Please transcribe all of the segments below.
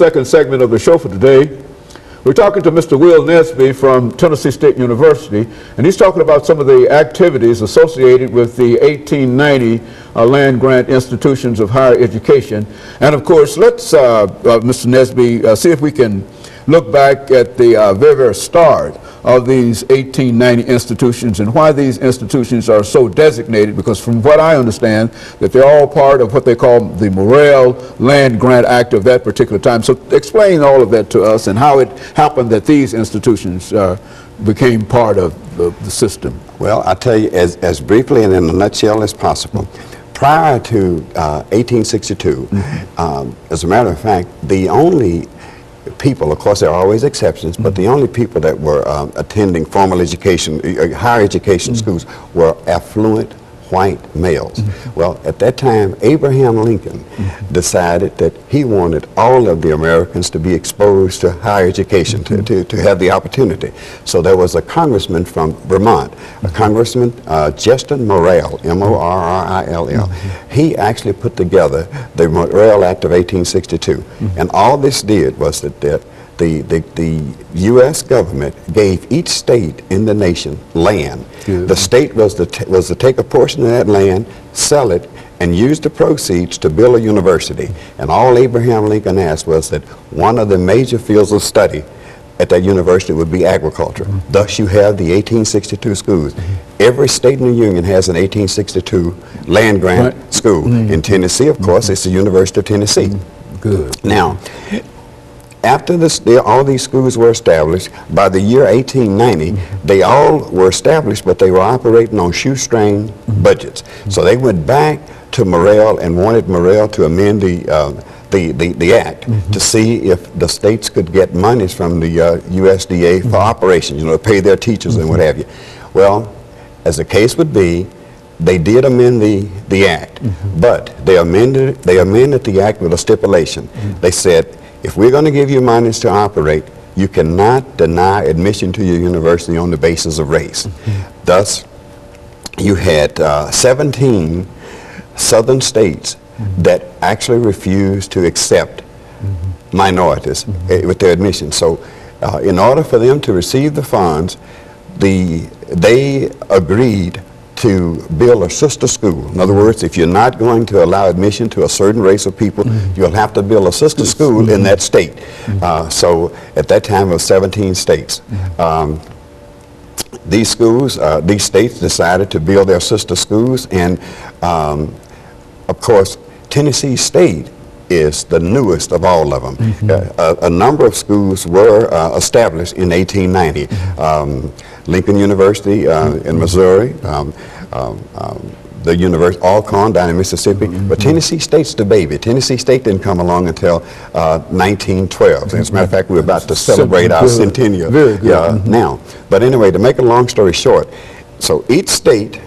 second segment of the show for today. We're talking to Mr. Will Nesby from Tennessee State University, and he's talking about some of the activities associated with the 1890 land-grant institutions of higher education. And of course, let's, Mr. Nesby, see if we can look back at the very start of these 1890 institutions and why these institutions are so designated, because from what I understand that they're all part of what they call the Morrell Land-Grant Act of that particular time. So explain all of that to us and how it happened that these institutions became part of the system. Well, I'll tell you as briefly and in a nutshell as possible. Prior to 1862, as a matter of fact, the only people, of course there are always exceptions, but the only people that were attending formal education, higher education schools were affluent white males. Well, at that time, Abraham Lincoln decided that he wanted all of the Americans to be exposed to higher education, to have the opportunity. So there was a congressman from Vermont, a congressman, Justin Morrell, M-O-R-R-I-L-L. He actually put together the Morrell Act of 1862. And all this did was that the U.S. government gave each state in the nation land. The state was to take a portion of that land, sell it, and use the proceeds to build a university. And all Abraham Lincoln asked was that one of the major fields of study at that university would be agriculture. Thus you have the 1862 schools. Every state in the Union has an 1862 land-grant school. In Tennessee, of course, it's the University of Tennessee. Good. Now, after all these schools were established, by the year 1890, they all were established, but they were operating on shoestring budgets. So they went back to Morrell and wanted Morrell to amend the act to see if the states could get monies from the USDA for operations, to pay their teachers and what have you. Well, as the case would be, they did amend the act, but they amended the act with a stipulation. They said, if we're going to give you monies to operate, you cannot deny admission to your university on the basis of race. Thus, you had 17 southern states that actually refused to accept minorities with their admission. So in order for them to receive the funds, they agreed to build a sister school. In other words, if you're not going to allow admission to a certain race of people, you'll have to build a sister school in that state. So at that time it was 17 states. These schools, these states decided to build their sister schools, and of course Tennessee State is the newest of all of them. A number of schools were established in 1890. Lincoln University in Missouri, the University Alcorn down in Mississippi, but Tennessee State's the baby. Tennessee State didn't come along until 1912. As a matter of fact, we're about to celebrate our centennial now. But anyway, to make a long story short, so each state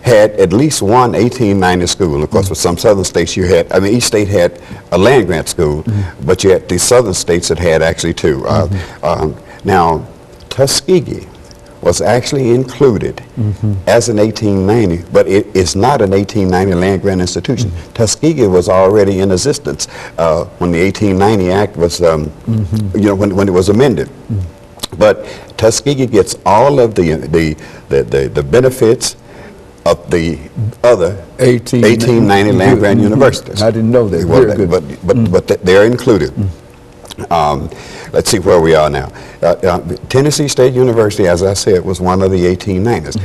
had at least one 1890 school. Of course, with some southern states each state had a land-grant school, but you had these southern states that had actually two. Now, Tuskegee was actually included as an 1890, but it is not an 1890 land-grant institution. Tuskegee was already in existence when the 1890 Act was, when it was amended. But Tuskegee gets all of the benefits of the other 1890 land-grant universities. I didn't know that. But they're included. Let's see where we are now. Tennessee State University, as I said, was one of the 1890s.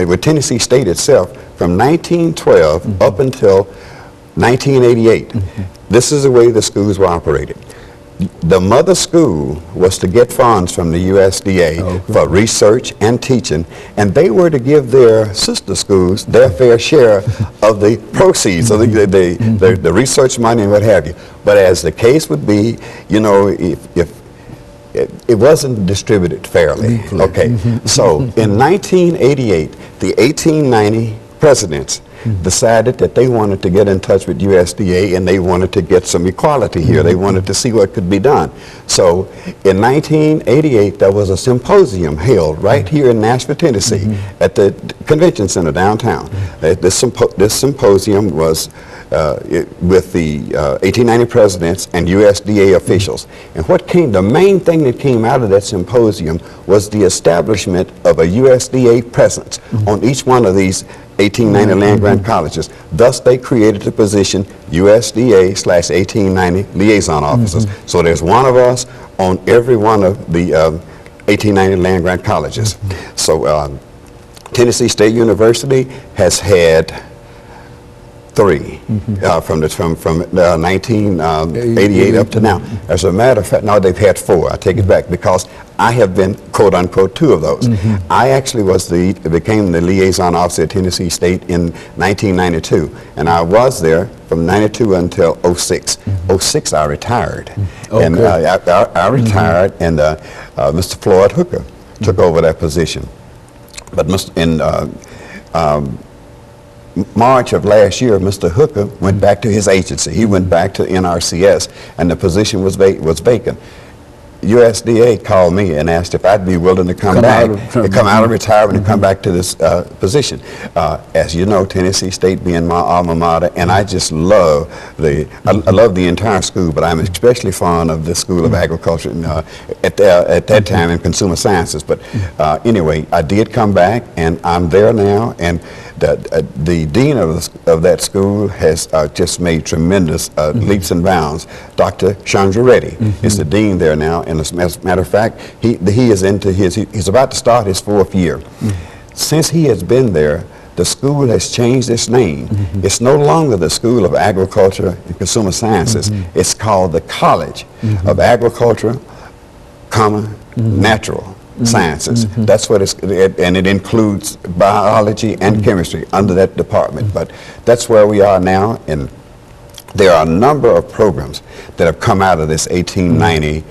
With Tennessee State itself, from 1912 up until 1988, this is the way the schools were operated. The mother school was to get funds from the USDA for research and teaching, and they were to give their sister schools their fair share of the proceeds, so the research money and what have you. But as the case would be, if it wasn't distributed fairly. Okay, so in 1988, the 1890 presidents decided that they wanted to get in touch with USDA and they wanted to get some equality here. They wanted to see what could be done. So in 1988, there was a symposium held right here in Nashville, Tennessee at the convention center downtown. This symposium was with the 1890 presidents and USDA officials. And the main thing that came out of that symposium was the establishment of a USDA presence on each one of these 1890 land-grant colleges. Thus, they created the position USDA/1890 liaison officers. So there's one of us on every one of the 1890 land-grant colleges. So Tennessee State University has had 3 from 1988 up to now. As a matter of fact, now they've had 4. I take it back because I have been, quote unquote, 2 of those. I actually became the liaison officer at Tennessee State in 1992, and I was there from 92 until 06. 06 I retired, and I retired, and Mr. Floyd Hooker took over that position. But in March of last year, Mr. Hooker went back to his agency. He went back to NRCS, and the position was vacant. USDA called me and asked if I'd be willing to come out of retirement and come back to this position. As you know, Tennessee State being my alma mater, and I just love I love the entire school, but I'm especially fond of the School of Agriculture at that time in Consumer Sciences. But anyway, I did come back, and I'm there now, and the dean of that school has just made tremendous leaps and bounds. Dr. Chandra Reddy is the dean there now, and as a matter of fact, he is into he's about to start his 4th year. Since he has been there, the school has changed its name. It's no longer the School of Agriculture and Consumer Sciences. It's called the College of Agriculture, Natural Sciences. That's what and it includes biology and chemistry under that department. But that's where we are now, and there are a number of programs that have come out of this 1890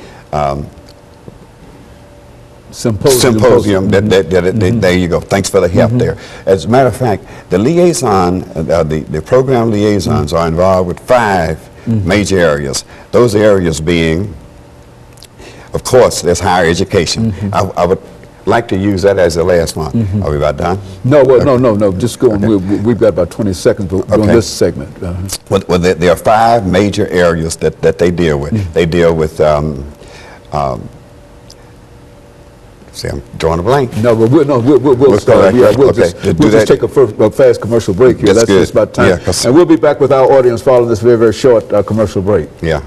symposium. There you go. Thanks for the help there. As a matter of fact, the liaison, the program liaisons are involved with 5 major areas. Those areas being, of course, there's higher education. I would like to use that as the last one. Are we about done? No, no. Just go on. We've got about 20 seconds on this segment. Well, there are 5 major areas that they deal with. They deal with see, I'm drawing a blank. No, but we'll start. We'll just take a fast commercial break here. That's just about time. And we'll be back with our audience following this very, very short commercial break. Yeah.